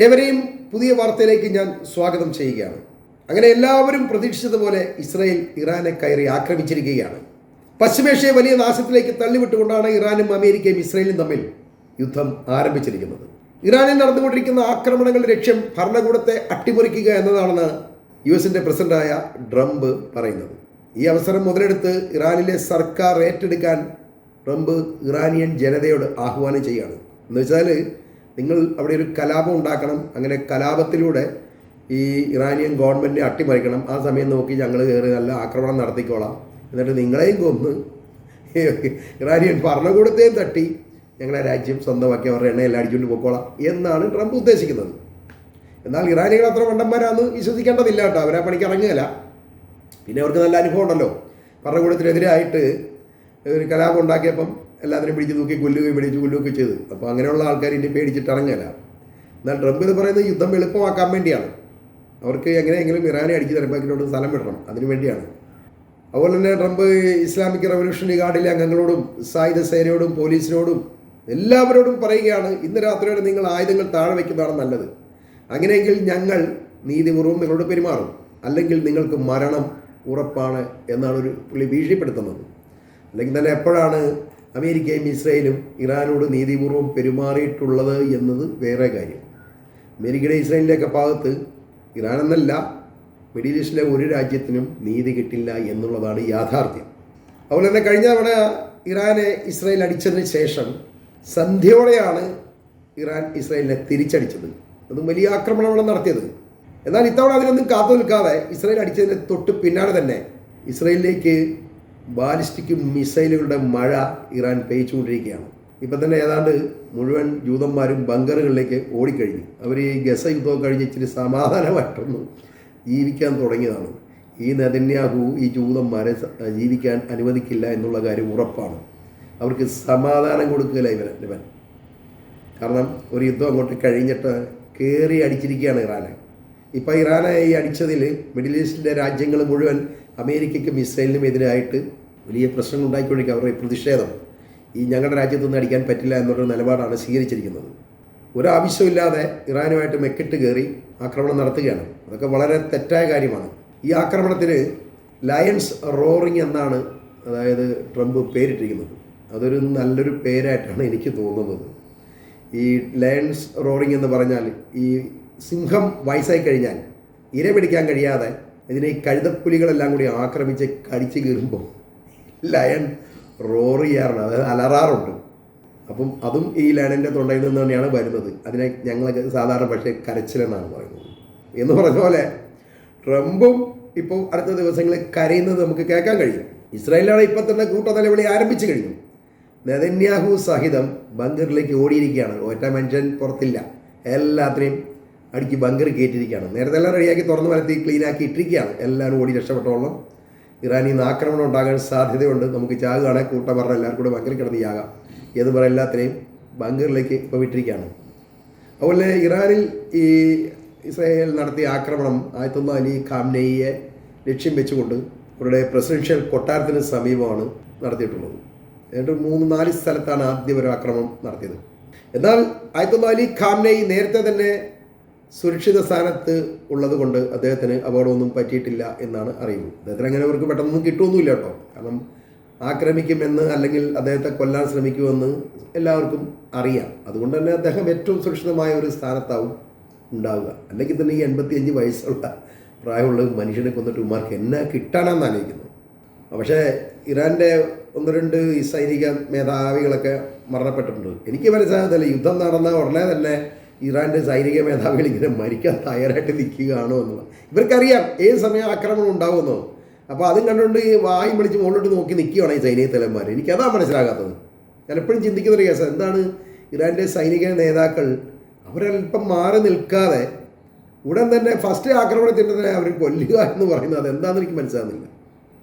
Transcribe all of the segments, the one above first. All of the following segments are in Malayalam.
ഏവരെയും പുതിയ വാർത്തയിലേക്ക് ഞാൻ സ്വാഗതം ചെയ്യുകയാണ്. അങ്ങനെ എല്ലാവരും പ്രതീക്ഷിച്ചതുപോലെ ഇസ്രായേൽ ഇറാനെ കയറി ആക്രമിച്ചിരിക്കുകയാണ്. പശ്ചിമേഷ്യയെ വലിയ നാശത്തിലേക്ക് തള്ളിവിട്ടുകൊണ്ടാണ് ഇറാനും അമേരിക്കയും ഇസ്രായേലും തമ്മിൽ യുദ്ധം ആരംഭിച്ചിരിക്കുന്നത്. ഇറാനിൽ നടന്നുകൊണ്ടിരിക്കുന്ന ആക്രമണങ്ങളുടെ ലക്ഷ്യം ഭരണകൂടത്തെ അട്ടിമറിക്കുക എന്നതാണെന്ന് യുഎസിന്റെ പ്രസിഡന്റായ ട്രംപ് പറയുന്നത്. ഈ അവസരം മുതലെടുത്ത് ഇറാനിലെ സർക്കാർ ഏറ്റെടുക്കാൻ ട്രംപ് ഇറാനിയൻ ജനതയോട് ആഹ്വാനം ചെയ്യുകയാണ്. എന്ന് വെച്ചാൽ നിങ്ങൾ അവിടെ ഒരു കലാപം ഉണ്ടാക്കണം, അങ്ങനെ കലാപത്തിലൂടെ ഈ ഇറാനിയൻ ഗവൺമെൻറ്റിനെ അട്ടിമറിക്കണം. ആ സമയം നോക്കി ഞങ്ങൾ കയറി നല്ല ആക്രമണം നടത്തിക്കോളാം, എന്നിട്ട് നിങ്ങളെയും കൊന്ന് ഇറാനിയൻ ഭരണകൂടത്തെയും തട്ടി ഞങ്ങളെ രാജ്യം സ്വന്തമാക്കി അവരുടെ എണ്ണയെല്ലാം അടിച്ചുകൊണ്ട് പോയിക്കോളാം എന്നാണ് ട്രംപ് ഉദ്ദേശിക്കുന്നത്. എന്നാൽ ഇറാനികൾ അത്ര മണ്ടന്മാരാന്ന് വിശ്വസിക്കേണ്ടതില്ല കേട്ടോ. അവരാ പണിക്ക് ഇറങ്ങുകയില്ല. പിന്നെ അവർക്ക് നല്ല അനുഭവം ഉണ്ടല്ലോ. ഭരണകൂടത്തിനെതിരായിട്ട് ഒരു കലാപം ഉണ്ടാക്കിയപ്പം എല്ലാത്തിനും പിടിച്ച് തൂക്കി കൊല്ലുകയും ചെയ്തു. അപ്പോൾ അങ്ങനെയുള്ള ആൾക്കാർ ഇനി പേടിച്ചിട്ട് ഇറങ്ങില്ല. എന്നാൽ ട്രംപ് ഇത് പറയുന്നത് യുദ്ധം എളുപ്പമാക്കാൻ വേണ്ടിയാണ്. അവർക്ക് എങ്ങനെയെങ്കിലും ഇറാനെ അടിച്ച് തലപ്പാക്കിലോട്ട് സ്ഥലം വിടണം, അതിനു വേണ്ടിയാണ്. അതുപോലെ തന്നെ ട്രംപ് ഇസ്ലാമിക് റവല്യൂഷണറി ഗാർഡിലെ അംഗങ്ങളോടും സായുധ സേനയോടും പോലീസിനോടും എല്ലാവരോടും പറയുകയാണ്, ഇന്ന് രാത്രിയോടെ നിങ്ങൾ ആയുധങ്ങൾ താഴെ വയ്ക്കുന്നതാണ് നല്ലത്. അങ്ങനെയെങ്കിൽ ഞങ്ങൾ നീതിപൂർവ്വം നിങ്ങളോട് പെരുമാറും, അല്ലെങ്കിൽ നിങ്ങൾക്ക് മരണം ഉറപ്പാണ് എന്നാണ് ഒരു പുള്ളി ഭീഷണിപ്പെടുത്തുന്നത്. അല്ലെങ്കിൽ തന്നെ എപ്പോഴാണ് അമേരിക്കയും ഇസ്രായേലും ഇറാനോട് നീതിപൂർവ്വം പെരുമാറിയിട്ടുള്ളത് എന്നത് വേറെ കാര്യം. അമേരിക്കയുടെ ഇസ്രായേലിൻ്റെയൊക്കെ ഭാഗത്ത് ഇറാൻ എന്നല്ല, മിഡിൽ ഈസ്റ്റിലെ ഒരു രാജ്യത്തിനും നീതി കിട്ടില്ല എന്നുള്ളതാണ് യാഥാർത്ഥ്യം. അതുപോലെ തന്നെ കഴിഞ്ഞ തവണ ഇറാനെ ഇസ്രായേൽ അടിച്ചതിന് ശേഷം സന്ധ്യയോടെയാണ് ഇറാൻ ഇസ്രായേലിനെ തിരിച്ചടിച്ചത്. അതും വലിയ ആക്രമണമാണ് നടത്തിയത്. എന്നാൽ ഇത്തവണ അതിനൊന്നും കാത്തു നിൽക്കാതെ ഇസ്രായേൽ അടിച്ചതിന് തൊട്ട് പിന്നാലെ തന്നെ ഇസ്രായേലിലേക്ക് ബാലിസ്റ്റിക് മിസൈലുകളുടെ മഴ ഇറാൻ പെയ്ച്ചുകൊണ്ടിരിക്കുകയാണ്. ഇപ്പം തന്നെ ഏതാണ്ട് മുഴുവൻ ജൂതന്മാരും ബങ്കറുകളിലേക്ക് ഓടിക്കഴിഞ്ഞു. അവർ ഈ ഗസ യുദ്ധമൊക്കെ കഴിഞ്ഞ് ഇച്ചിരി സമാധാനമായിട്ടൊന്ന് ജീവിക്കാൻ തുടങ്ങിയതാണ്. ഈ നെതന്യാഹു ഈ ജൂതന്മാരെ ജീവിക്കാൻ അനുവദിക്കില്ല എന്നുള്ള കാര്യം ഉറപ്പാണ്. അവർക്ക് സമാധാനം കൊടുക്കില്ല ഇവൻ. കാരണം ഒരു യുദ്ധം അങ്ങോട്ട് കഴിഞ്ഞിട്ട് കയറി അടിച്ചിരിക്കുകയാണ് ഇറാനെ. ഇപ്പം ഇറാനെ ഈ അടിച്ചതിൽ മിഡിൽ ഈസ്റ്റിലെ രാജ്യങ്ങൾ മുഴുവൻ അമേരിക്കയ്ക്കും ഇസ്രായേലിനും എതിരായിട്ട് വലിയ പ്രശ്നങ്ങൾ ഉണ്ടാക്കിക്കൊണ്ടിരിക്കുക. അവരുടെ പ്രതിഷേധം ഈ ഞങ്ങളുടെ രാജ്യത്തൊന്നും അടിക്കാൻ പറ്റില്ല എന്നൊരു നിലപാടാണ് സ്വീകരിച്ചിരിക്കുന്നത്. ഒരാവശ്യമില്ലാതെ ഇറാനുമായിട്ട് മെക്കിട്ട് കയറി ആക്രമണം നടത്തുകയാണ്. അതൊക്കെ വളരെ തെറ്റായ കാര്യമാണ്. ഈ ആക്രമണത്തിന് ലയൺസ് റോറിങ് എന്നാണ് അതായത് ട്രംപ് പേരിട്ടിരിക്കുന്നത്. അതൊരു നല്ലൊരു പേരായിട്ടാണ് എനിക്ക് തോന്നുന്നത്. ഈ ലയൺസ് റോറിങ് എന്ന് പറഞ്ഞാൽ ഈ സിംഹം വയസ്സായി കഴിഞ്ഞാൽ ഇര പിടിക്കാൻ കഴിയാതെ ഇതിനെ ഈ കഴുതപ്പുലികളെല്ലാം കൂടി ആക്രമിച്ച് കടിച്ച് കീറുമ്പോൾ ലയൺ റോർ ചെയ്യാറുണ്ട്, അതായത് അലറാറുണ്ട്. അപ്പം അതും ഈ ലയണിൻ്റെ തൊണ്ടയിൽ നിന്ന് തന്നെയാണ് വരുന്നത്. അതിനെ ഞങ്ങളൊക്കെ സാധാരണ പക്ഷേ കരച്ചിലെന്നാണ് പറയുന്നത്. എന്ന് പറഞ്ഞ പോലെ ട്രംപും ഇപ്പോൾ അടുത്ത ദിവസങ്ങളിൽ കരയുന്നത് നമുക്ക് കേൾക്കാൻ കഴിയും. ഇസ്രായേലാണ് ഇപ്പം തന്നെ കൂട്ടനിലവിളി ആരംഭിച്ചു കഴിഞ്ഞു. നെതന്യാഹു സഹിതം ബങ്കറിലേക്ക് ഓടിയിരിക്കുകയാണ്. ഒറ്റ മനുഷ്യൻ പുറത്തില്ല, എല്ലാത്തിനെയും അടിച്ച് ബങ്കർ കയറ്റിയിരിക്കുകയാണ്. നേരത്തെ എല്ലാം റെഡിയാക്കി തുറന്ന് വലത്തി ക്ലീനാക്കി ഇട്ടിരിക്കുകയാണ്. എല്ലാവരും ഓടി രക്ഷപ്പെട്ടോളം. ഇറാനിൽ നിന്ന് ആക്രമണം ഉണ്ടാകാൻ സാധ്യതയുണ്ട്. നമുക്ക് ചാകുകയാണെങ്കിൽ കൂട്ടം പറഞ്ഞാൽ എല്ലാവർക്കും കൂടെ ബങ്കറിൽ കിടന്ന് ചാകാം എന്ന് പറയാൻ എല്ലാത്തിനെയും ബങ്കറിലേക്ക് ഇപ്പോൾ വിട്ടിരിക്കുകയാണ്. അതുപോലെ ഇറാനിൽ ഈ ഇസ്രായേൽ നടത്തിയ ആക്രമണം ആയത്തുള്ള അലി ഖാംനെയിയെ ലക്ഷ്യം വെച്ചുകൊണ്ട് അവരുടെ പ്രസിഡൻഷ്യൽ കൊട്ടാരത്തിന് സമീപമാണ് നടത്തിയിട്ടുള്ളത്. എന്നിട്ട് 3-4 സ്ഥലത്താണ് ആദ്യം ഒരു ആക്രമണം നടത്തിയത്. എന്നാൽ ആയത്തുള്ള അലി ഖാംനെയി നേരത്തെ തന്നെ സുരക്ഷിത സ്ഥാനത്ത് ഉള്ളത് കൊണ്ട് അദ്ദേഹത്തിന് അപകടമൊന്നും പറ്റിയിട്ടില്ല എന്നാണ് അറിയുന്നത്. അദ്ദേഹത്തിന് അങ്ങനെ അവർക്ക് പെട്ടെന്നൊന്നും കിട്ടുമൊന്നുമില്ല കേട്ടോ. കാരണം ആക്രമിക്കുമെന്ന് അല്ലെങ്കിൽ അദ്ദേഹത്തെ കൊല്ലാൻ ശ്രമിക്കുമെന്ന് എല്ലാവർക്കും അറിയാം. അതുകൊണ്ട് തന്നെ അദ്ദേഹം ഏറ്റവും സുരക്ഷിതമായ ഒരു സ്ഥാനത്താവും ഉണ്ടാവുക. അല്ലെങ്കിൽ തന്നെ ഈ 85 വയസ്സുള്ള പ്രായമുള്ള മനുഷ്യനെ കൊന്നിട്ട് ഉമ്മാർക്ക് എന്നാ കിട്ടാനാണെന്ന് ആലോചിക്കുന്നത്. പക്ഷേ ഇറാൻ്റെ 1-2 സൈനിക മേധാവികളൊക്കെ മരണപ്പെട്ടിട്ടുണ്ട്. എനിക്ക് മനസ്സിലാകത്തില്ല, യുദ്ധം നടന്ന ഉടനെ തന്നെ ഇറാൻ്റെ സൈനിക മേധാവികൾ ഇങ്ങനെ മരിക്കാൻ തയ്യാറായിട്ട് നിൽക്കുകയാണോ എന്നുള്ളത്. ഇവർക്കറിയാം ഏത് സമയം ആക്രമണം ഉണ്ടാകുമെന്നോ. അപ്പോൾ അതും കണ്ടുകൊണ്ട് ഈ വായും വിളിച്ച് മുകളിലോട്ട് നോക്കി നിൽക്കുകയാണ് ഈ സൈനിക തലവന്മാർ. എനിക്കതാണ് മനസ്സിലാകാത്തത്. ഞാൻ എപ്പോഴും ചിന്തിക്കുന്നൊരു കേസ്, എന്താണ് ഇറാൻ്റെ സൈനിക നേതാക്കൾ അവരല്പം മാറി നിൽക്കാതെ ഉടൻ തന്നെ ഫസ്റ്റ് ആക്രമണത്തിൻ്റെ തന്നെ അവർ കൊല്ലുക എന്ന് പറയുന്നത് അതെന്താണെന്ന് എനിക്ക് മനസ്സിലാകുന്നില്ല.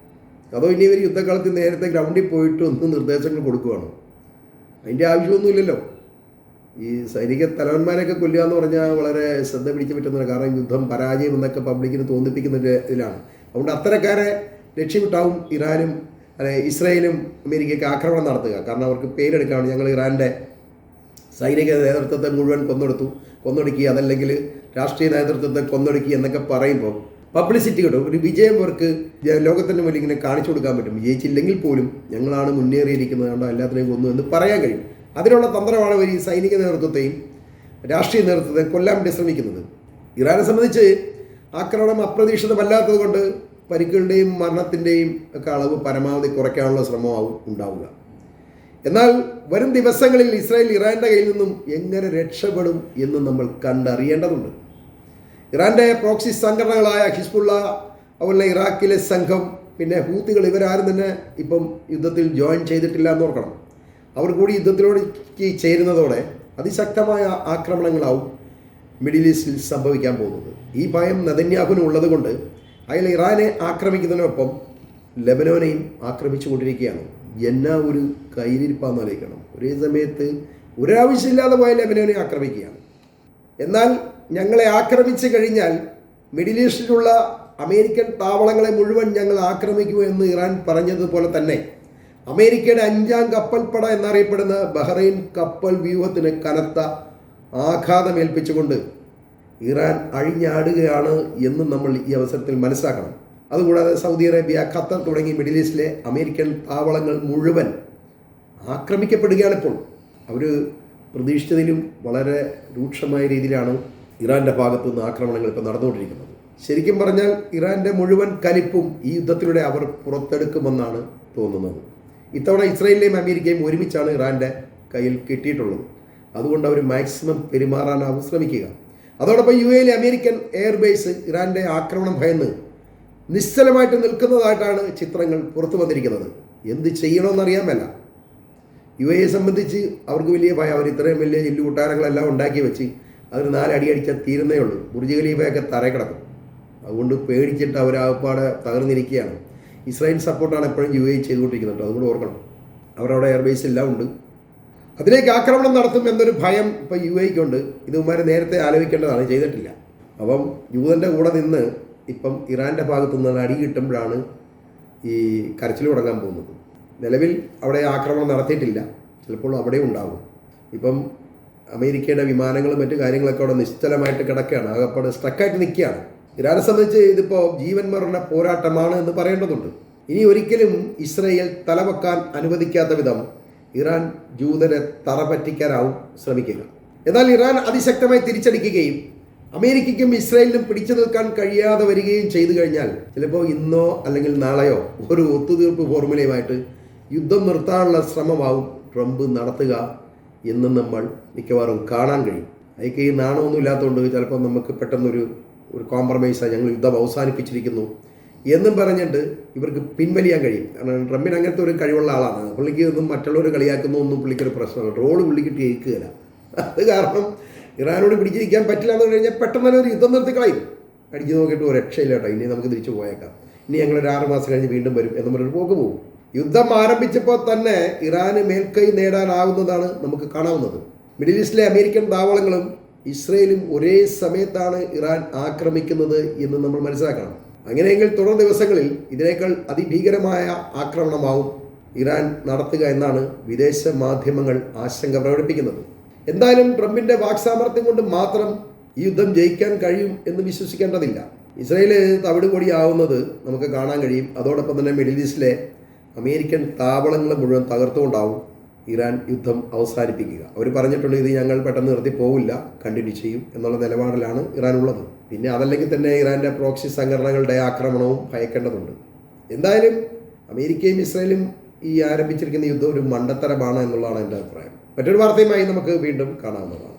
അതോ ഇനി ഇവർ യുദ്ധകാലത്ത് നേരത്തെ ഗ്രൗണ്ടിൽ പോയിട്ട് ഒന്ന് നിർദ്ദേശങ്ങൾ കൊടുക്കുകയാണോ? അതിൻ്റെ ആവശ്യമൊന്നുമില്ലല്ലോ. ഈ സൈനിക തലവന്മാരെയൊക്കെ കൊല്ലുക എന്ന് പറഞ്ഞാൽ വളരെ ശ്രദ്ധ പിടിച്ച് പറ്റുന്നതാണ്. കാരണം യുദ്ധം പരാജയം എന്നൊക്കെ പബ്ലിക്കിന് തോന്നിപ്പിക്കുന്ന ഇതിലാണ്. അതുകൊണ്ട് അത്തരക്കാരെ ലക്ഷ്യമിട്ടാവും ഇറാനും ഇസ്രായേലും അമേരിക്കയ്ക്ക് ആക്രമണം നടത്തുക. കാരണം അവർക്ക് പേരെടുക്കുകയാണ്, ഞങ്ങൾ ഇറാൻ്റെ സൈനിക നേതൃത്വത്തെ മുഴുവൻ കൊന്നൊടുക്കി, അതല്ലെങ്കിൽ രാഷ്ട്രീയ നേതൃത്വത്തെ കൊന്നൊടുക്കി എന്നൊക്കെ പറയുമ്പോൾ പബ്ലിസിറ്റി കിട്ടും. ഒരു വിജയം അവർക്ക് ലോകത്തിൻ്റെ മുന്നിൽ ഇങ്ങനെ കാണിച്ചു കൊടുക്കാൻ പറ്റും. വിജയിച്ചില്ലെങ്കിൽ പോലും ഞങ്ങളാണ് മുന്നേറിയിരിക്കുന്നത്, കണ്ടോ എല്ലാത്തിനെയും കൊന്നു എന്ന് പറയാൻ കഴിയും. അതിനുള്ള തന്ത്രമാണ് അവർ ഈ സൈനിക നേതൃത്വത്തെയും രാഷ്ട്രീയ നേതൃത്വത്തെയും കൊല്ലാൻ വേണ്ടി ശ്രമിക്കുന്നത്. ഇറാനെ സംബന്ധിച്ച് ആക്രമണം അപ്രതീക്ഷിതമല്ലാത്തത് കൊണ്ട് പരിക്കുകളുടെയും മരണത്തിൻ്റെയും ഒക്കെ അളവ് പരമാവധി കുറയ്ക്കാനുള്ള ശ്രമമാവും ഉണ്ടാവുക. എന്നാൽ വരും ദിവസങ്ങളിൽ ഇസ്രായേൽ ഇറാൻ്റെ കയ്യിൽ നിന്നും എങ്ങനെ രക്ഷപ്പെടും എന്ന് നമ്മൾ കണ്ടറിയേണ്ടതുണ്ട്. ഇറാൻ്റെ പ്രോക്സി സംഘടനകളായ ഹിസ്ബുള്ള, അതുപോലെ ഇറാഖിലെ സംഘം, പിന്നെ ഹൂത്തികൾ, ഇവരാരും തന്നെ ഇപ്പം യുദ്ധത്തിൽ ജോയിൻ ചെയ്തിട്ടില്ല എന്ന് ഓർക്കണം. അവർ കൂടി യുദ്ധത്തിലോട് ചേരുന്നതോടെ അതിശക്തമായ ആക്രമണങ്ങളാവും മിഡിൽ ഈസ്റ്റിൽ സംഭവിക്കാൻ പോകുന്നത്. ഈ ഭയം നെതന്യാഹുവിന് ഉള്ളത് കൊണ്ട് അയാൾ ഇറാനെ ആക്രമിക്കുന്നതിനൊപ്പം ലെബനോനെയും ആക്രമിച്ചു കൊണ്ടിരിക്കുകയാണ്. എന്നാ ഒരു കയ്യിലിരിപ്പാന്ന് ആലോചിക്കണം. ഒരേ സമയത്ത് ഒരാവശ്യമില്ലാതെ പോയ ലെബനോനെ ആക്രമിക്കുകയാണ്. എന്നാൽ ഞങ്ങളെ ആക്രമിച്ചു കഴിഞ്ഞാൽ മിഡിൽ ഈസ്റ്റിലുള്ള അമേരിക്കൻ താവളങ്ങളെ മുഴുവൻ ഞങ്ങൾ ആക്രമിക്കുമെന്ന് ഇറാൻ പറഞ്ഞതുപോലെ തന്നെ അമേരിക്കയുടെ 5ാം കപ്പൽപ്പട എന്നറിയപ്പെടുന്ന ബഹ്റൈൻ കപ്പൽ വ്യൂഹത്തിന് കനത്ത ആഘാതമേൽപ്പിച്ചുകൊണ്ട് ഇറാൻ അഴിഞ്ഞാടുകയാണ് എന്ന് നമ്മൾ ഈ അവസരത്തിൽ മനസ്സിലാക്കണം. അതുകൂടാതെ സൗദി അറേബ്യ, ഖത്തർ തുടങ്ങി മിഡിൽ ഈസ്റ്റിലെ അമേരിക്കൻ താവളങ്ങൾ മുഴുവൻ ആക്രമിക്കപ്പെടുകയാണ്. ഇപ്പോൾ അവർ പ്രതീക്ഷിച്ചതിലും വളരെ രൂക്ഷമായ രീതിയിലാണ് ഇറാൻ്റെ ഭാഗത്തു നിന്ന് ആക്രമണങ്ങൾ ഇപ്പോൾ നടന്നുകൊണ്ടിരിക്കുന്നത്. ശരിക്കും പറഞ്ഞാൽ ഇറാൻ്റെ മുഴുവൻ കലിപ്പും ഈ യുദ്ധത്തിലൂടെ അവർ പുറത്തെടുക്കുമെന്നാണ് തോന്നുന്നത്. ഇത്തവണ ഇസ്രായേലിലെയും അമേരിക്കയും ഒരുമിച്ചാണ് ഇറാൻ്റെ കയ്യിൽ കിട്ടിയിട്ടുള്ളത്. അതുകൊണ്ട് അവർ മാക്സിമം പെരുമാറാനാവും ശ്രമിക്കുക. അതോടൊപ്പം UAE അമേരിക്കൻ എയർബേസ് ഇറാൻ്റെ ആക്രമണം ഭയന്ന് നിശ്ചലമായിട്ട് നിൽക്കുന്നതായിട്ടാണ് ചിത്രങ്ങൾ പുറത്തു വന്നിരിക്കുന്നത്. എന്ത് ചെയ്യണമെന്നറിയാൻ മേല. UAE സംബന്ധിച്ച് അവർക്ക് വലിയ ഭയം. അവർ ഇത്രയും വലിയ ചില്ലു കൂട്ടാരങ്ങളെല്ലാം ഉണ്ടാക്കി വെച്ച് അതിന് 4 അടി അടിച്ചാൽ തീരുന്നേ ഉള്ളൂ. ബുർജ് ഖലീഫയൊക്കെ തറയിൽ കിടക്കും. അതുകൊണ്ട് പേടിച്ചിട്ട് അവരാകപ്പാടെ തകർന്നിരിക്കുകയാണ്. ഇസ്രായേൽ സപ്പോർട്ടാണ് എപ്പോഴും UAE ചെയ്തുകൊണ്ടിരിക്കുന്നുണ്ട്. അതുകൊണ്ട് ഓർക്കണം, അവരവിടെ എയർബേസ് എല്ലാം ഉണ്ട്. അതിലേക്ക് ആക്രമണം നടത്തും എന്നൊരു ഭയം ഇപ്പോൾ UAEക്കുണ്ട്. ഇതുമാരെ നേരത്തെ ആലോചിക്കേണ്ടതാണ്, ചെയ്തിട്ടില്ല. അപ്പം ജൂതൻ്റെ കൂടെ നിന്ന് ഇപ്പം ഇറാൻ്റെ ഭാഗത്തു നിന്ന് അടി കിട്ടുമ്പോഴാണ് ഈ കരച്ചിൽ തുടങ്ങാൻ പോകുന്നത്. നിലവിൽ അവിടെ ആക്രമണം നടത്തിയിട്ടില്ല, ചിലപ്പോൾ അവിടെ ഉണ്ടാകും. ഇപ്പം അമേരിക്കയുടെ വിമാനങ്ങളും മറ്റു കാര്യങ്ങളൊക്കെ അവിടെ നിശ്ചലമായിട്ട് കിടക്കുകയാണ്, ആകപ്പാട് സ്ട്രക്കായിട്ട് നിൽക്കുകയാണ്. ഇറാനെ സംബന്ധിച്ച് ഇതിപ്പോൾ ജീവൻ മരണ പോരാട്ടമാണ് എന്ന് പറയേണ്ടതുണ്ട്. ഇനി ഒരിക്കലും ഇസ്രായേൽ തലവെക്കാൻ അനുവദിക്കാത്ത വിധം ഇറാൻ ജൂതരെ തറ പറ്റിക്കാനാവും ശ്രമിക്കുക. എന്നാൽ ഇറാൻ അതിശക്തമായി തിരിച്ചടിക്കുകയും അമേരിക്കയ്ക്കും ഇസ്രായേലിനും പിടിച്ചു നിൽക്കാൻ കഴിയാതെ വരികയും ചെയ്തു കഴിഞ്ഞാൽ ചിലപ്പോൾ ഇന്നോ അല്ലെങ്കിൽ നാളെയോ ഒരു ഒത്തുതീർപ്പ് ഫോർമുലയുമായിട്ട് യുദ്ധം നിർത്താനുള്ള ശ്രമമാവും ട്രംപ് നടത്തുക എന്ന് നമ്മൾ മിക്കവാറും കാണാൻ കഴിയും. അതിലേക്ക് ഈ നാണമൊന്നും ഇല്ലാത്തതുകൊണ്ട് ചിലപ്പോൾ നമുക്ക് പെട്ടെന്നൊരു കോംപ്രമൈസാണ്, ഞങ്ങൾ യുദ്ധം അവസാനിപ്പിച്ചിരിക്കുന്നു എന്നും പറഞ്ഞിട്ട് ഇവർക്ക് പിൻവലിയാൻ കഴിയും. കാരണം ട്രംപിന് അങ്ങനത്തെ ഒരു കഴിവുള്ള ആളാണ്. പുള്ളിക്ക് ഒന്നും മറ്റുള്ളവർ കളിയാക്കുന്നോ ഒന്നും പുള്ളിക്കൊരു പ്രശ്നമാണ്. റോള് പുള്ളിക്ക് കേൾക്കുകയില്ല. അത് കാരണം ഇറാനോട് പിടിച്ചിരിക്കാൻ പറ്റില്ല എന്ന് കഴിഞ്ഞാൽ പെട്ടെന്ന് തന്നെ ഒരു യുദ്ധം നിർത്തി കളയും. അടിച്ചു നോക്കിയിട്ട് ഒരു രക്ഷയില്ല കേട്ടോ, ഇനി നമുക്ക് തിരിച്ചു പോയേക്കാം, ഇനി ഞങ്ങളൊരു 6 മാസം കഴിഞ്ഞ് വീണ്ടും വരും എന്ന് പറഞ്ഞൊരു പോക്ക് പോകും. യുദ്ധം ആരംഭിച്ചപ്പോൾ തന്നെ ഇറാന് മേൽക്കൈ നേടാനാവുന്നതാണ് നമുക്ക് കാണാവുന്നത്. മിഡിൽ ഈസ്റ്റിലെ അമേരിക്കൻ താവളങ്ങളും ഇസ്രയേലും ഒരേ സമയത്താണ് ഇറാൻ ആക്രമിക്കുന്നത് എന്ന് നമ്മൾ മനസ്സിലാക്കണം. അങ്ങനെയെങ്കിൽ തുടർ ദിവസങ്ങളിൽ ഇതിനേക്കാൾ അതിഭീകരമായ ആക്രമണമാവും ഇറാൻ നടത്തുക എന്നാണ് വിദേശ മാധ്യമങ്ങൾ ആശങ്ക പ്രകടിപ്പിക്കുന്നത്. എന്തായാലും ട്രംപിൻ്റെ വാക്സാമർത്ഥ്യം കൊണ്ട് മാത്രം ഈ യുദ്ധം ജയിക്കാൻ കഴിയും എന്ന് വിശ്വസിക്കേണ്ടതില്ല. ഇസ്രായേൽ തവിടുപൊടിയാവുന്നത് നമുക്ക് കാണാൻ കഴിയും. അതോടൊപ്പം തന്നെ മിഡിൽ ഈസ്റ്റിലെ അമേരിക്കൻ താവളങ്ങൾ മുഴുവൻ തകർത്തുകൊണ്ടാവും ഇറാൻ യുദ്ധം അവസാനിപ്പിക്കുക. അവർ പറഞ്ഞിട്ടുണ്ട്, ഇത് ഞങ്ങൾ പെട്ടെന്ന് നിർത്തി പോവില്ല, കണ്ടിന്യൂ ചെയ്യും എന്നുള്ള നിലപാടിലാണ് ഇറാൻ ഉള്ളത്. പിന്നെ അതല്ലെങ്കിൽ തന്നെ ഇറാൻ്റെ പ്രോക്സി സംഘടനകളുടെ ആക്രമണവും ഭയക്കേണ്ടതുണ്ട്. എന്തായാലും അമേരിക്കയും ഇസ്രായേലും ഈ ആരംഭിച്ചിരിക്കുന്ന യുദ്ധം ഒരു മണ്ടത്തരമാണ് എന്നുള്ളതാണ് എൻ്റെ അഭിപ്രായം. മറ്റൊരു വാർത്തയുമായി നമുക്ക് വീണ്ടും കാണാവുന്നതാണ്.